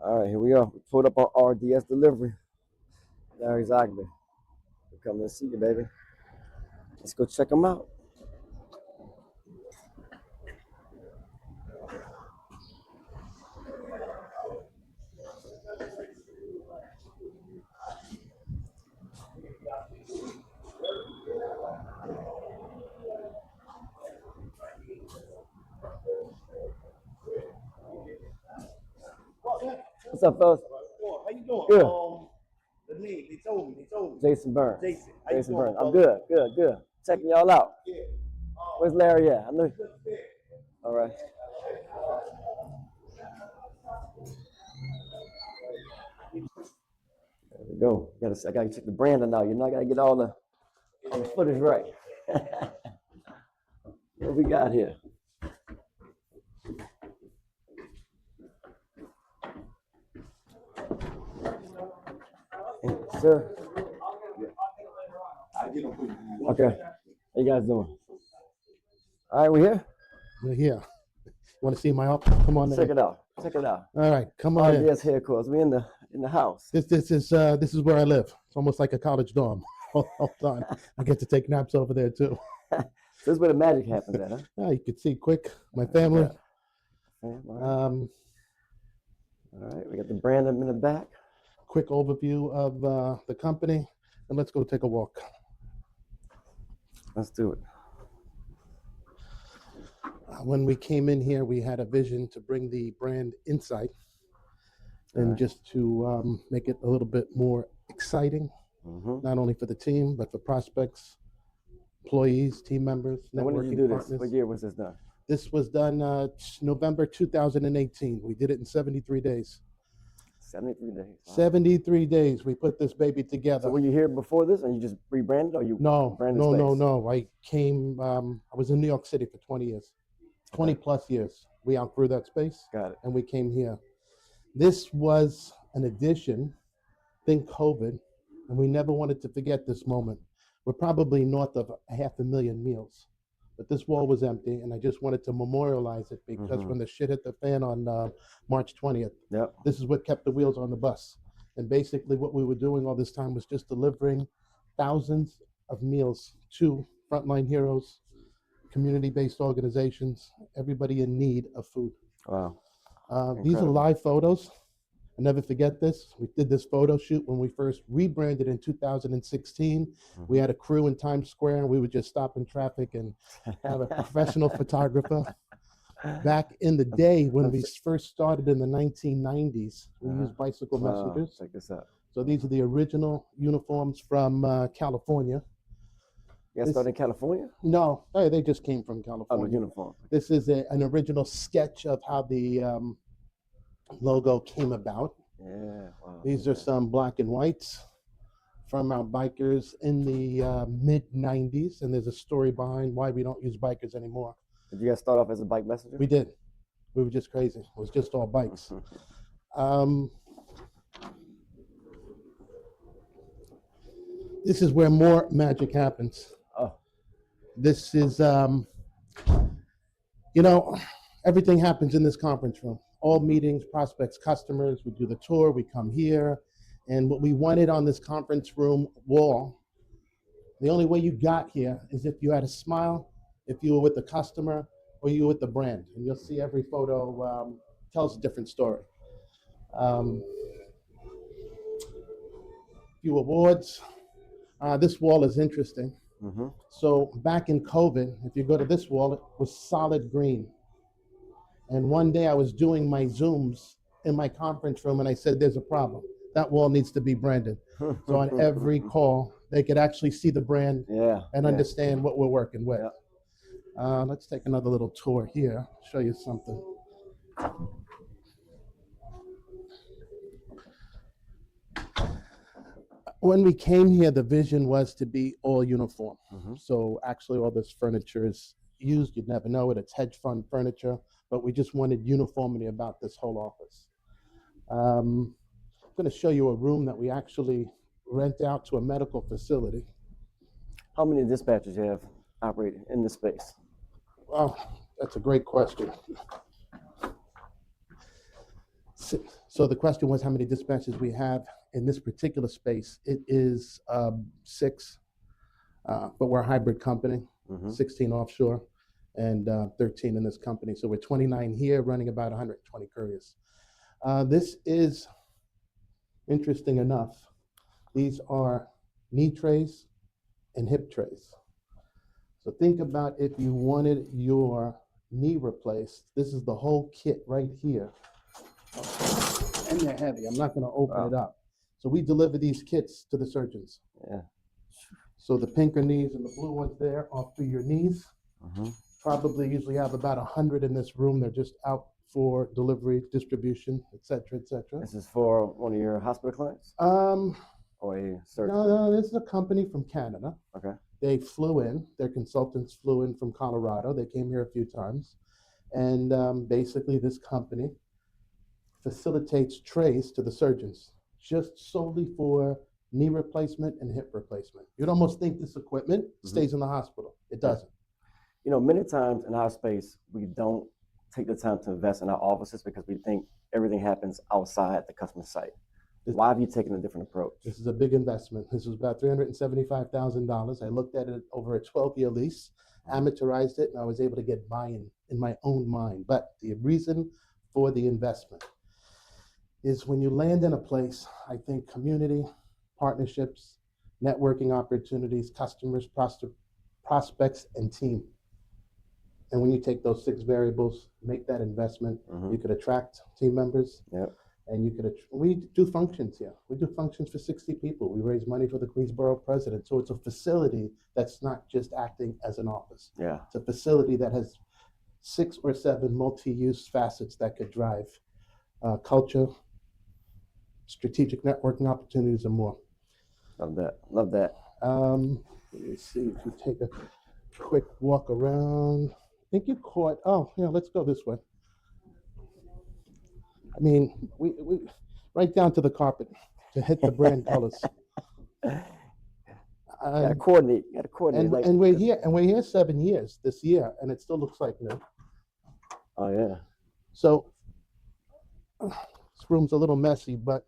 All right, here we go. We pulled up on RDS Delivery. Larry Zogby. We're coming to see you, baby. Let's go check them out. What's up, fellas? How you doing? Good. The name, they told me. Jason Burns. Jason. Jason Burns. I'm good. Checking y'all out. Yeah. Where's Larry at? I know. All right. There we go. I gotta check the branding out. You know, I gotta get all the footage right. What we got here? Hey, sir. Okay. How you guys doing? All right, we here? We're here. Want to see my office? Come on. Check it out. All right, come on. RDS headquarters. We in the house. This is where I live. It's almost like a college dorm. Hold on. I get to take naps over there too. This is where the magic happens at, huh? Yeah, you can see quick. My family. All right, we got the brand in the back. Quick overview of the company, and let's go take a walk. Let's do it. When we came in here, we had a vision to bring the brand inside, and just to make it a little bit more exciting, not only for the team but for prospects, employees, team members, networking when did you do partners. this? What year was this done? This was done November 2018. We did it in 73 days. 73 days. Wow. 73 days we put this baby together. So were you here before this and you just rebranded, or you branded space? No. I came, I was in New York City for 20 years, 20 plus years. We outgrew that space. Got it. And we came here. This was an addition, think COVID, and we never wanted to forget this moment. We're probably north of 500,000 meals, but this wall was empty, and I just wanted to memorialize it because when the shit hit the fan on March 20th, this is what kept the wheels on the bus. And basically what we were doing all this time was just delivering thousands of meals to frontline heroes, community-based organizations, everybody in need of food. Wow. These are live photos. I'll never forget this. We did this photo shoot when we first rebranded in 2016. We had a crew in Times Square, and we would just stop in traffic and have a professional photographer. Back in the day when we first started in the 1990s, we used bicycle messengers. Check this out. So these are the original uniforms from California. You guys started in California? No, they just came from California. Oh, the uniform. This is an original sketch of how the logo came about. Yeah, wow. These are some black and whites from our bikers in the mid 90s, and there's a story behind why we don't use bikers anymore. Did you guys start off as a bike messenger? We did. We were just crazy. It was just all bikes. This is where more magic happens. Oh. This is, everything happens in this conference room. All meetings, prospects, customers, we do the tour, we come here. And what we wanted on this conference room wall, the only way you got here is if you had a smile, if you were with the customer, or you were with the brand. And you'll see every photo tells a different story. Few awards. This wall is interesting. So back in COVID, if you go to this wall, it was solid green. And one day I was doing my Zooms in my conference room, and I said, there's a problem. That wall needs to be branded. So on every call, they could actually see the brand and understand what we're working with. Let's take another little tour here, show you something. When we came here, the vision was to be all uniform. So actually all this furniture is used. You'd never know it. It's hedge fund furniture, but we just wanted uniformity about this whole office. I'm going to show you a room that we actually rent out to a medical facility. How many dispatchers you have operating in this space? Well, that's a great question. So the question was how many dispatches we have in this particular space. It is 6, but we're a hybrid company, 16 offshore and 13 in this company. So we're 29 here, running about 120 couriers. This is interesting enough. These are knee trays and hip trays. So think about if you wanted your knee replaced. This is the whole kit right here. And they're heavy. I'm not going to open it up. So we deliver these kits to the surgeons. Yeah. So the pinker knees and the blue ones there are for your knees. Probably usually have about 100 in this room. They're just out for delivery, distribution, et cetera, et cetera. This is for one of your hospital clinics? Or a surgeon? No, this is a company from Canada. Okay. They flew in. Their consultants flew in from Colorado. They came here a few times. And basically this company facilitates trays to the surgeons just solely for knee replacement and hip replacement. You'd almost think this equipment stays in the hospital. It doesn't. You know, many times in our space, we don't take the time to invest in our offices because we think everything happens outside the customer site. Why have you taken a different approach? This is a big investment. This was about $375,000. I looked at it over a 12-year lease, amortized it, and I was able to get buy-in in my own mind. But the reason for the investment is when you land in a place, I think community, partnerships, networking opportunities, customers, prospects, and team. And when you take those 6 variables, make that investment, you could attract team members. And you could, we do functions here. We do functions for 60 people. We raise money for the Queensborough president. So it's a facility that's not just acting as an office. It's a facility that has 6 or 7 multi-use facets that could drive culture, strategic networking opportunities, and more. Love that. Love that. Let me see if we take a quick walk around. I think you caught, oh, yeah, let's go this way. I mean, we right down to the carpet to hit the brand colors. Gotta coordinate. Gotta coordinate. And we're here 7 years this year, and it still looks like new. Oh yeah. So this room's a little messy, but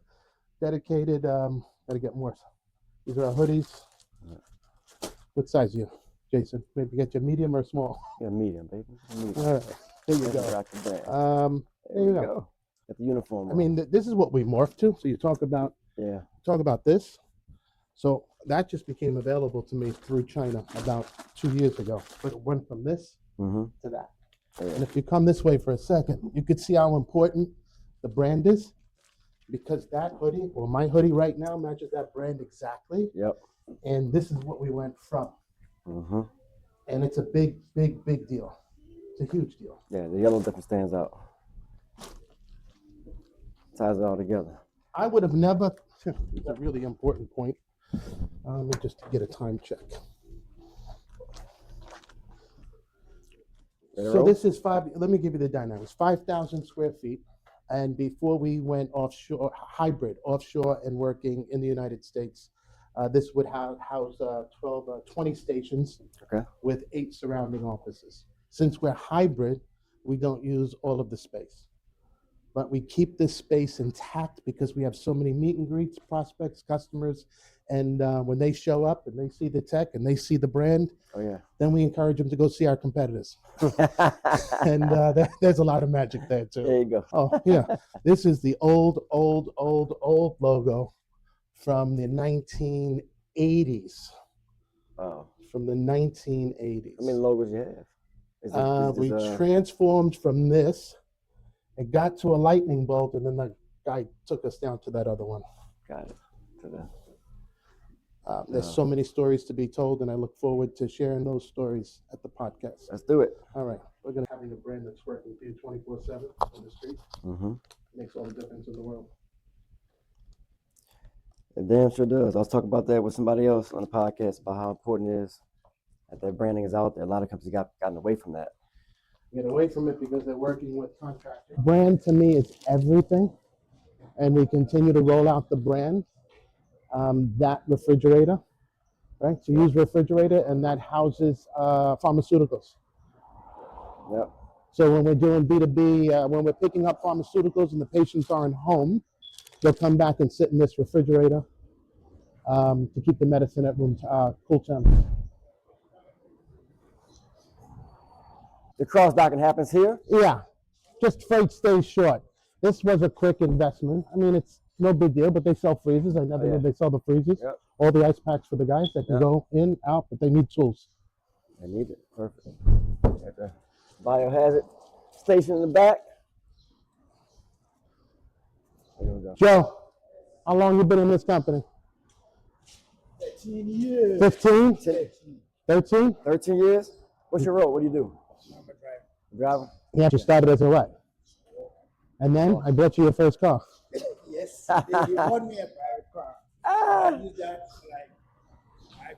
dedicated. Gotta get more. These are our hoodies. What size are you, Jason? Maybe get your medium or small. Yeah, medium, baby. Medium. All right, there you go. There you go. At the uniform. I mean, this is what we morphed to. So you talk about this. So that just became available to me through China about 2 years ago. But it went from this to that. And if you come this way for a second, you could see how important the brand is, because that hoodie, or my hoodie right now, matches that brand exactly. And this is what we went from. And it's a big, big, big deal. It's a huge deal. Yeah, the yellow definitely stands out. Ties it all together. I would have never, it's a really important point. Let me just get a time check. So this is let me give you the dynamics, 5,000 square feet. And before we went offshore, hybrid, offshore and working in the United States, this would house 20 stations with 8 surrounding offices. Since we're hybrid, we don't use all of the space. But we keep this space intact because we have so many meet and greets, prospects, customers, and when they show up and they see the tech and they see the brand, then we encourage them to go see our competitors. And there's a lot of magic there too. There you go. Oh yeah, this is the old logo from the 1980s. Wow. From the 1980s. How many logos you have? We transformed from this. It got to a lightning bolt, and then the guy took us down to that other one. Got it. There's so many stories to be told, and I look forward to sharing those stories at the podcast. Let's do it. All right. We're going to have a brand that's working for you 24/7 on the street. Makes all the difference in the world. It damn sure does. I was talking about that with somebody else on the podcast about how important it is that their branding is out there. A lot of companies gotten away from that. Get away from it because they're working with contractors. Brand to me is everything, and we continue to roll out the brand. That refrigerator, right? So use refrigerator, and that houses pharmaceuticals. So when we're doing B2B, when we're picking up pharmaceuticals and the patients aren't home, they'll come back and sit in this refrigerator to keep the medicine at room cool temp. The cross docking happens here. Yeah, just freight stays short. This was a quick investment. I mean, it's no big deal, but they sell freezers. I never knew they sell the freezers. Yep. All the ice packs for the guys that can go in, out, but they need tools. I need it. Perfect. Got the biohazard station in the back. There we go. Joe, how long you been in this company? 13 years. 15? 13? 13 years. What's your role? What do you do? I'm a driver. Driver. Yeah, you started as a what? And then I bought you your first car. Yes, they bought me a private car. I used that for like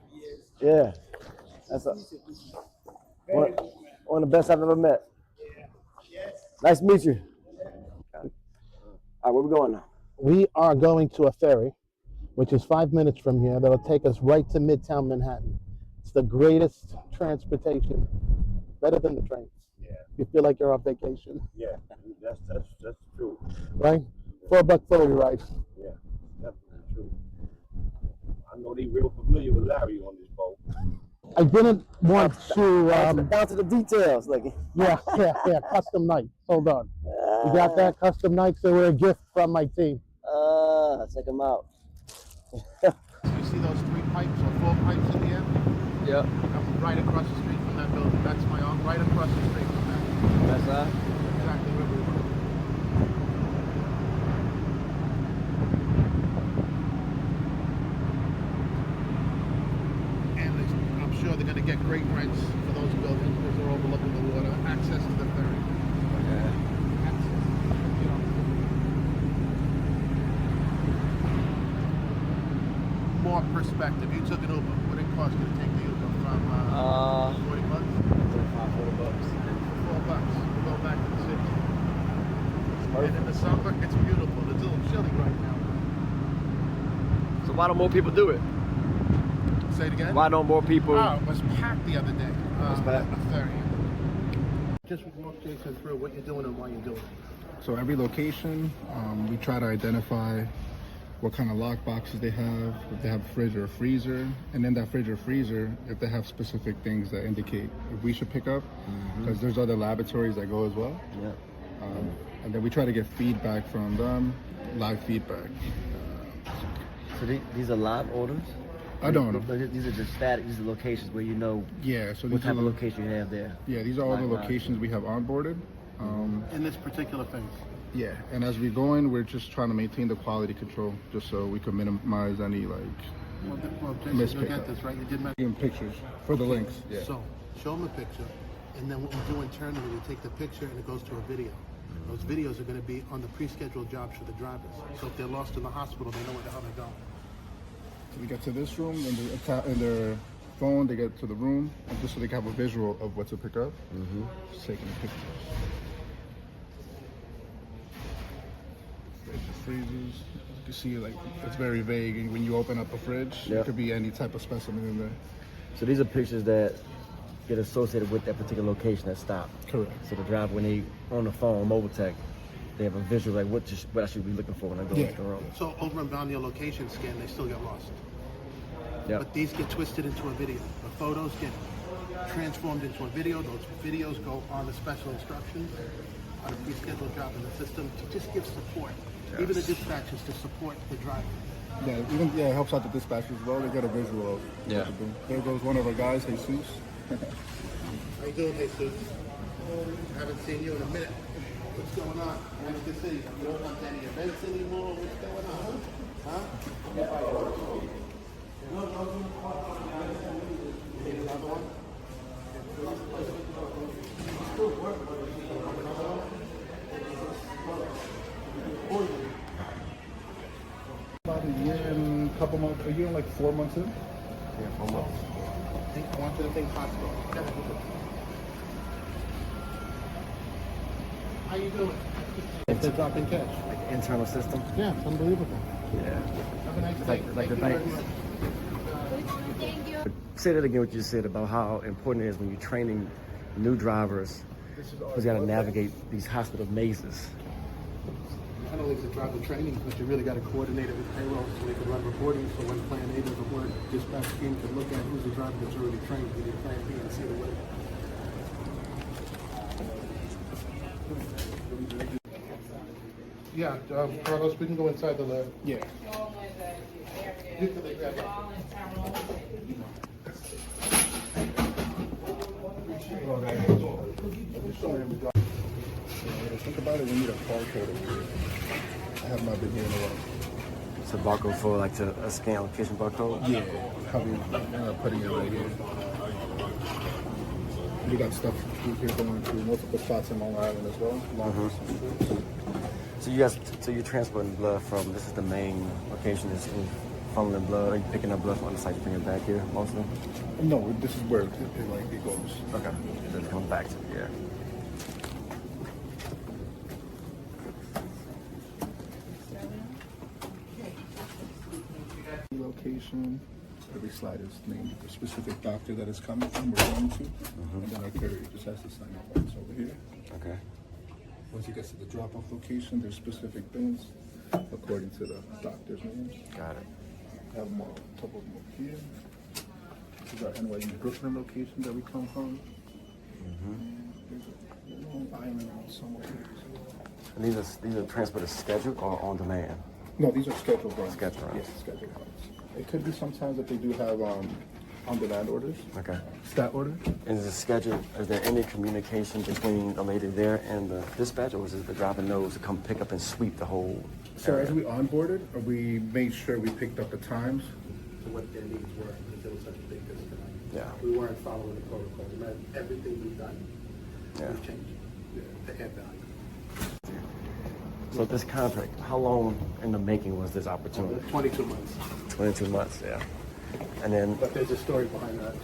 5 years. Yeah. That's Very good man. one of the best I've ever met. Yeah. Yes. Nice to meet you. All right, where we going now? We are going to a ferry, which is 5 minutes from here. That'll take us right to Midtown Manhattan. It's the greatest transportation, better than the train. Yeah. You feel like you're on vacation, Yeah. That's true. right? $4 ferry ride. Yeah. Definitely true. I know they real familiar with Larry on this boat. I didn't want to. Down to the details, like. Yeah. Custom night. Hold on. You got that? Custom nights. They were a gift from my team. Check them out. You see those 3 pipes or 4 pipes in the end? Yep. I'm right across the street from that building. That's my own. Right across the street from that. That's that. Exactly where we were. And I'm sure they're going to get great rents for those buildings because they're overlooking the water. Access to the ferry. Access. You know. More perspective. You took an Uber. What did it cost you to take the Uber from $40? $40. $4. We'll go back to the city. And in the summer, it's beautiful. It's a little chilly right now. So why don't more people do it? Say it again? Why don't more people? Oh, it was packed the other day. Was packed? A ferry. Just walk Jason through what you're doing and why you're doing it. So every location, we try to identify what kind of lock boxes they have, if they have a fridge or a freezer, and in that fridge or freezer, if they have specific things that indicate if we should pick up, because there's other laboratories that go as well. Yeah. And then we try to get feedback from them, live feedback. So these are live orders? I don't know. These are just static. These are locations where you know Yeah, so what these type are of location you have there. Yeah, these are all the Live. locations we have onboarded. In this particular phase. Yeah, and as we go in, we're just trying to maintain the quality control, just so we can minimize any Well, Jason, Miss you'll get pickup. this, right? You did mention. in pictures for the links. Yeah. So, show them a picture, and then what we do internally, we take the picture and it goes to a video. Those videos are going to be on the pre-scheduled jobs for the drivers. So if they're lost in the hospital, they know where the hell they're going. So we get to this room, and in their phone, they get to the room, and just so they can have a visual of what to pick up. Just taking a picture. Freezers. You can see, like, it's very vague, and when you open up a fridge, Yeah. it could be any type of specimen in there. So these are pictures that get associated with that particular location that stopped. Correct. So the driver, when they on the phone, mobile tech, they have a visual like what I should be looking for when I go into the room. So over and beyond your location scan, they still get lost. Yep. But these get twisted into a video. The photos get transformed into a video. Those videos go on the special instructions on a pre-scheduled job in the system to just give support. Even the dispatchers to support the driver. Yeah, it helps out the dispatchers as well. They get a visual of what to do. There goes one of our guys, Jesus. How you doing, Jesus? Haven't seen you in a minute. What's going on? Nice to see you. You don't come to any events anymore? What's going on? Huh? Need another one? About a year and a couple months, a year and like 4 months in. Yeah, 4 months. I want you to think hospital. How you doing? It's a drop and catch. Like the internal system. Yeah, it's unbelievable. Yeah. Have a nice It's day. like the Thank you banks. very much. Say that again, what you said about how important it is when you're training new drivers Who's got to navigate these hospital mazes. Not only is it driver training, but you really got to coordinate it with payroll so they can run reporting. So when Plan A doesn't work, dispatch team can look at who's the driver that's already trained. We did Plan B and see the way. Yeah, Carlos, we can go inside the lab. Yeah. Think about it, we need a barcode over here. I have not been here in a while. It's a barcode for like a scan location barcode. Yeah, probably putting it right here. We got stuff here going to multiple spots in Long Island as well. So you're transporting blood from, this is the main location, is funneling blood. Are you picking up blood from other sites to bring it back here mostly? No, this is where it goes. Okay. So it comes back to yeah. Location. Every slide is named the specific doctor that is coming from, we're going to. And then our courier just has to sign off on this over here. Okay. Once he gets to the drop-off location, there's specific bins according to the doctor's names. Got it. Have them all, a couple of them over here. This is our NYU Brooklyn location that we come from. There's a long island somewhere here. And these are transported scheduled or on demand? No, these are scheduled runs. Scheduled runs. Yes, scheduled runs. It could be sometimes that they do have on-demand orders. Okay. Stat order. And is it scheduled, is there any communication between the lady there and the dispatch, or is it the driver knows to come pick up and sweep the whole So area? as we onboarded, we made sure we picked up the times. To what their needs were, because there was such a big disconnect. Yeah. We weren't following the protocol. Everything we've done, Yeah. we've changed the add value. So this contract, how long in the making was this opportunity? 22 months. 22 months, yeah. And then, But there's a story behind that.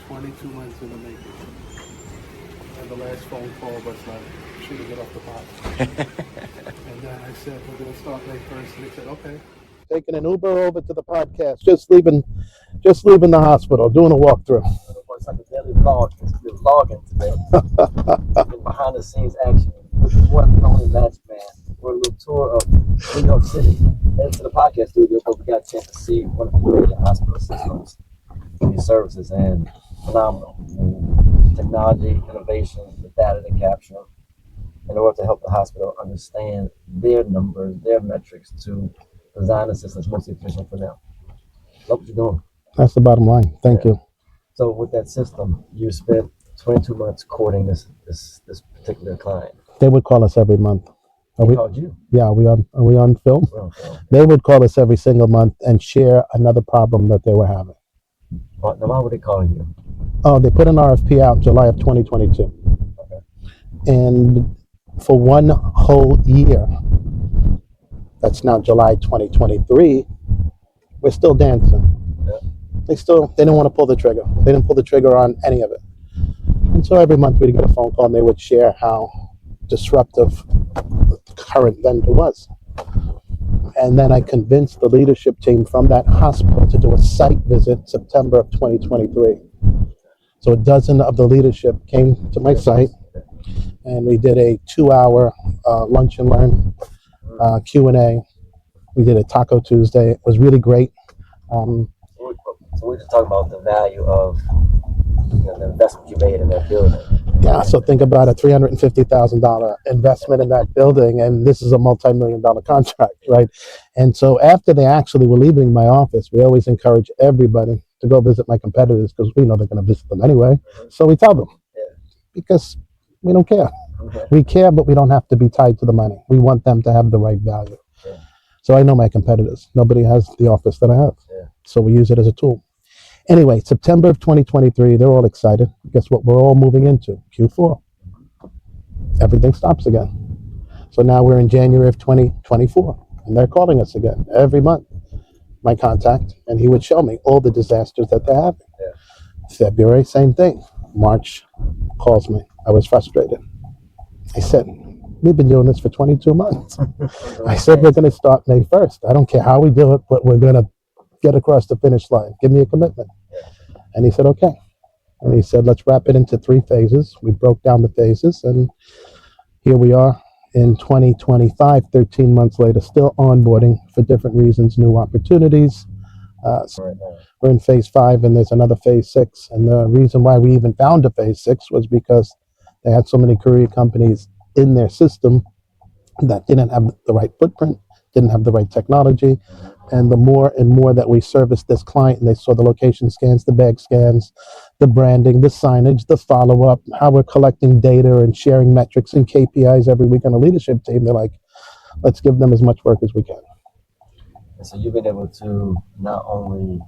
22 months in the making. And the last phone call was like, shoot, get off the pot. And then I said, we're going to start May 1st. And they said, okay. Taking an Uber over to the podcast, just leaving the hospital, doing a walkthrough. it's like a daily vlog. You're vlogging today. Behind the scenes action. One and only Magic Man. We're a little tour of New York City. Headed to the podcast studio, but we got a chance to see one of the great hospital systems, these services, and phenomenal. And technology, innovation, the data they capture in order to help the hospital understand their numbers, their metrics to design the systems most efficient for them. Love what you're doing. That's the bottom line. Thank you. So with that system, you spent 22 months courting this particular client. They would call us every month. He called you. Yeah, are we on film? We're on film. They would call us every single month and share another problem that they were having. Now, why were they calling you? Oh, they put an RFP out in July of 2022. Okay. And for one whole year, that's now July 2023, we're still dancing. Yeah. They didn't want to pull the trigger. They didn't pull the trigger on any of it. And so every month we'd get a phone call and they would share how disruptive the current vendor was. And then I convinced the leadership team from that hospital to do a site visit September of 2023. So a dozen of the leadership came to my site and we did a 2-hour lunch and learn Q&A. We did a Taco Tuesday. It was really great. So we're just talking about the value of the investment you made in that building. Yeah, so think about a $350,000 investment in that building, and this is a multi-million-dollar contract, right? And so after they actually were leaving my office, we always encourage everybody to go visit my competitors because we know they're going to visit them anyway. So we tell them because we don't care. Okay. We care, but we don't have to be tied to the money. We want them to have the right value. Yeah. So I know my competitors. Nobody has the office that I have. Yeah. So we use it as a tool. Anyway, September of 2023, they're all excited. Guess what we're all moving into? Q4. Everything stops again. So now we're in January of 2024, and they're calling us again every month, my contact, and he would show me all the disasters that they're having. Yeah. February, same thing. March, calls me. I was frustrated. I said, we've been doing this for 22 months. I said, we're going to start May 1st. I don't care how we do it, but we're going to get across the finish line. Give me a commitment. And he said, okay. And he said, let's wrap it into 3 phases. We broke down the phases, and here we are in 2025, 13 months later, still onboarding for different reasons, new opportunities. So Right now. we're in phase 5, and there's another phase 6. And the reason why we even found a phase 6 was because they had so many courier companies in their system that didn't have the right footprint, didn't have the right technology. And the more and more that we serviced this client, and they saw the location scans, the bag scans, the branding, the signage, the follow-up, how we're collecting data and sharing metrics and KPIs every week on the leadership team, they're like, let's give them as much work as we can. And so you've been able to not only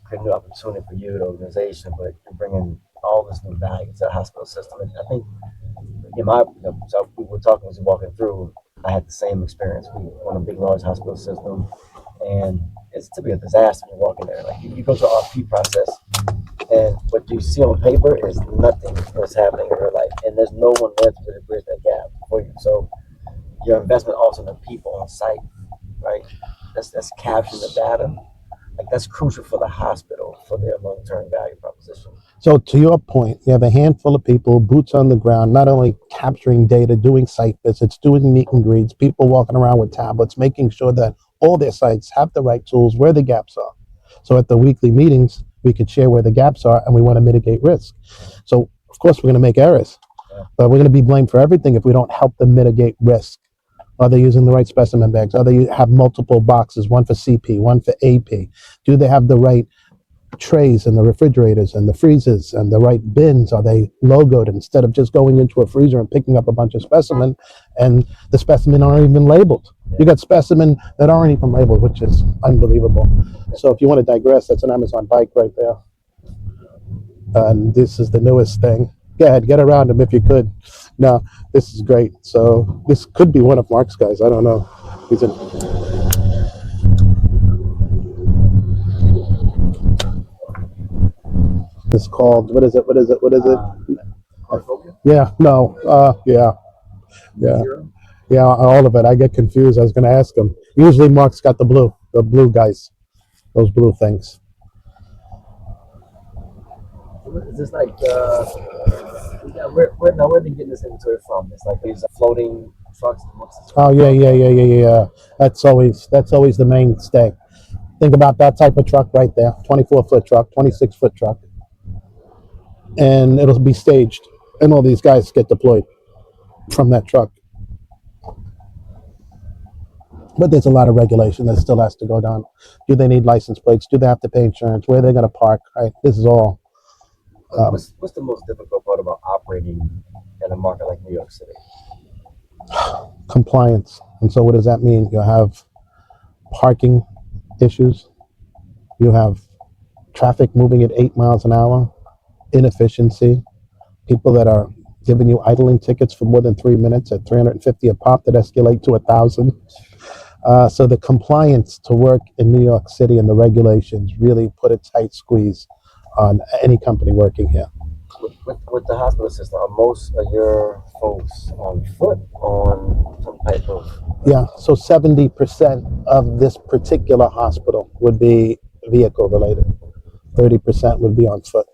create new opportunity for you, the organization, but you're bringing all this new value to the hospital system. And I think so we were talking as we were walking through, I had the same experience. We went a big, large hospital system, and it's typically a disaster when you walk in there. Like you go through an RP process, and what you see on paper is nothing that's happening in real life, and there's no one there to really bridge that gap for you. So your investment also in the people on site, right? That's capturing the data. Like that's crucial for the hospital for their long-term value proposition. So to your point, you have a handful of people, boots on the ground, not only capturing data, doing site visits, doing meet and greets, people walking around with tablets, making sure that all their sites have the right tools, where the gaps are. So at the weekly meetings, we could share where the gaps are, and we want to mitigate risk. So of course we're going to make errors, but we're going to be blamed for everything if we don't help them mitigate risk. Are they using the right specimen bags? Are they have multiple boxes, one for CP, one for AP? Do they have the right trays and the refrigerators and the freezers and the right bins? Are they logoed instead of just going into a freezer and picking up a bunch of specimen and the specimen aren't even labeled? You got specimen that aren't even labeled, which is unbelievable. So if you want to digress, that's an Amazon bike right there. And this is the newest thing. Go ahead, get around him if you could. No, this is great. So this could be one of Mark's guys. I don't know. He's in. It's called, what is it? Yeah, no, yeah. Yeah, all of it. I get confused. I was going to ask him. Usually Mark's got the blue guys, those blue things. Is this like where are they getting this inventory from? It's like these floating trucks. Oh yeah. That's always the mainstay. Think about that type of truck right there, 24-foot truck, 26-foot truck, and it'll be staged, and all these guys get deployed from that truck. But there's a lot of regulation that still has to go down. Do they need license plates? Do they have to pay insurance? Where are they going to park? Right. This is all. What's the most difficult part about operating in a market like New York City? Compliance. And so what does that mean? You have parking issues. You have traffic moving at 8 miles an hour, inefficiency, people that are giving you idling tickets for more than 3 minutes at $350 a pop that escalate to $1,000. So the compliance to work in New York City and the regulations really put a tight squeeze on any company working here. With the hospital system, are most of your folks on foot on some type of? Yeah, so 70% of this particular hospital would be vehicle related. 30% would be on foot.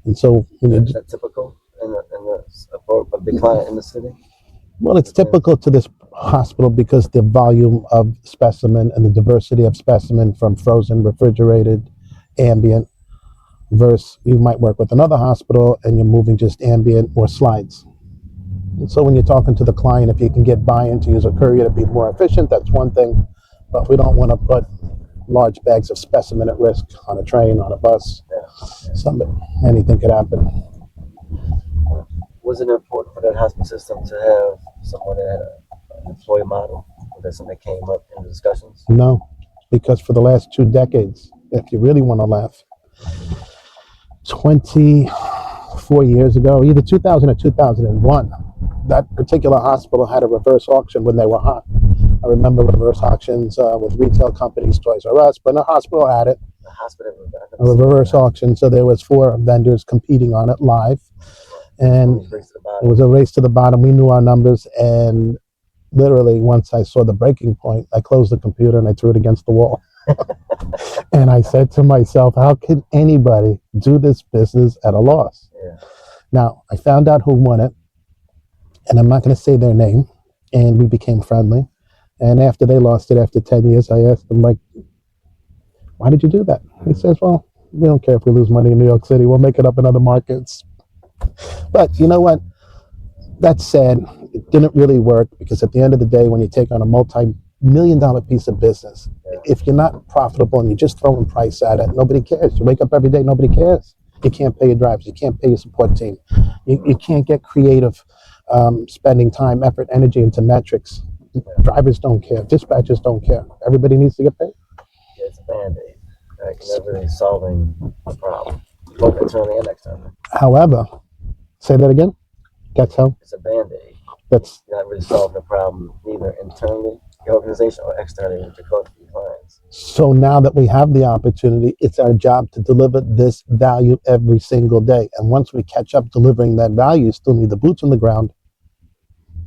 And so is that typical for a big client in the city? Well, it's typical to this hospital because the volume of specimen and the diversity of specimen from frozen, refrigerated, ambient, versus you might work with another hospital and you're moving just ambient or slides. And so when you're talking to the client, if you can get buy-in to use a courier to be more efficient, that's one thing. But we don't want to put large bags of specimen at risk on a train, on a bus. Anything could happen. Was it important for that hospital system to have someone that had an employee model? Was that something that came up in the discussions? No, because for the last 2 decades, if you really want to laugh, 24 years ago, either 2000 or 2001, that particular hospital had a reverse auction when they were hot. I remember reverse auctions with retail companies, Toys R Us, but the hospital had it. A reverse auction, so there was 4 vendors competing on it live, and it was a race to the bottom. We knew our numbers, and literally once I saw the breaking point, I closed the computer and I threw it against the wall And I said to myself, how can anybody do this business at a loss? Yeah. Now, I found out who won it, and I'm not going to say their name, and we became friendly. And after they lost it after 10 years, I asked them, like, why did you do that? He says, well, we don't care if we lose money in New York City. We'll make it up in other markets. But you know what? That said, it didn't really work because at the end of the day, when you take on a multi-million-dollar piece of business, if you're not profitable and you're just throwing price at it, nobody cares. You wake up every day, nobody cares. You can't pay your drivers. You can't pay your support team. You can't get creative, spending time, effort, energy into metrics. Drivers don't care. Dispatchers don't care. Everybody needs to get paid. Yeah, it's a Band-Aid. Right? You're not really solving the problem, both internally and externally. However, say that again. That's how. It's a Band-Aid. That's You're not really solving the problem either internally, your organization, or externally with your clients. so now that we have the opportunity, it's our job to deliver this value every single day. And once we catch up delivering that value, you still need the boots on the ground,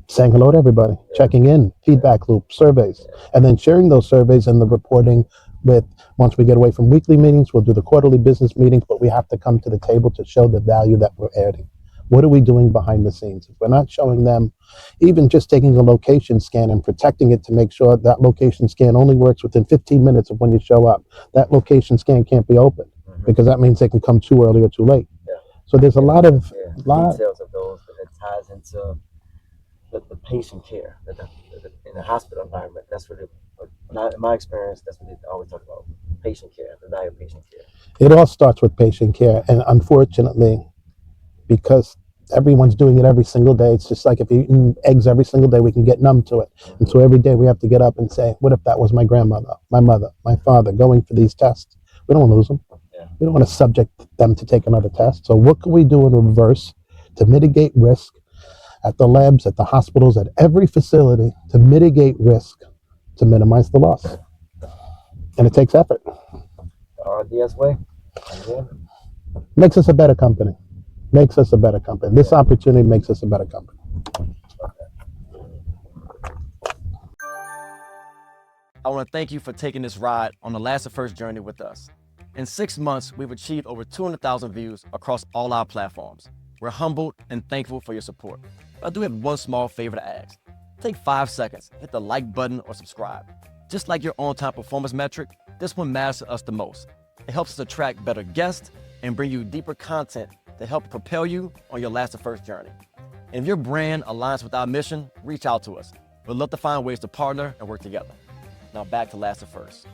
saying hello to everybody, checking in, feedback loop, surveys, and then sharing those surveys and the reporting with, once we get away from weekly meetings, we'll do the quarterly business meetings, but we have to come to the table to show the value that we're adding. What are we doing behind the scenes? If we're not showing them, even just taking a location scan and protecting it to make sure that location scan only works within 15 minutes of when you show up, that location scan can't be open because that means they can come too early or too late. Yeah. So there's a lot of details of those that ties into the patient care in the hospital environment. That's what in my experience, that's what they always talk about: patient care, the value of patient care. It all starts with patient care, and unfortunately, because everyone's doing it every single day, it's just like if you eat eggs every single day, we can get numb to it. And so every day we have to get up and say, what if that was my grandmother, my mother, my father going for these tests? We don't want to lose them. Yeah. We don't want to subject them to take another test. So what can we do in reverse to mitigate risk at the labs, at the hospitals, at every facility, to mitigate risk, to minimize the loss? And it takes effort. The RDS way. Makes us a better company. Makes us a better company. This opportunity makes us a better company. I want to thank you for taking this ride on the Last First journey with us. In 6 months, we've achieved over 200,000 views across all our platforms. We're humbled and thankful for your support. I do have one small favor to ask. Take 5 seconds, hit the like button or subscribe. Just like your on-time performance metric, this one matters to us the most. It helps us attract better guests and bring you deeper content to help propel you on your Last First journey. And if your brand aligns with our mission, reach out to us. We'd love to find ways to partner and work together. Now back to Last First.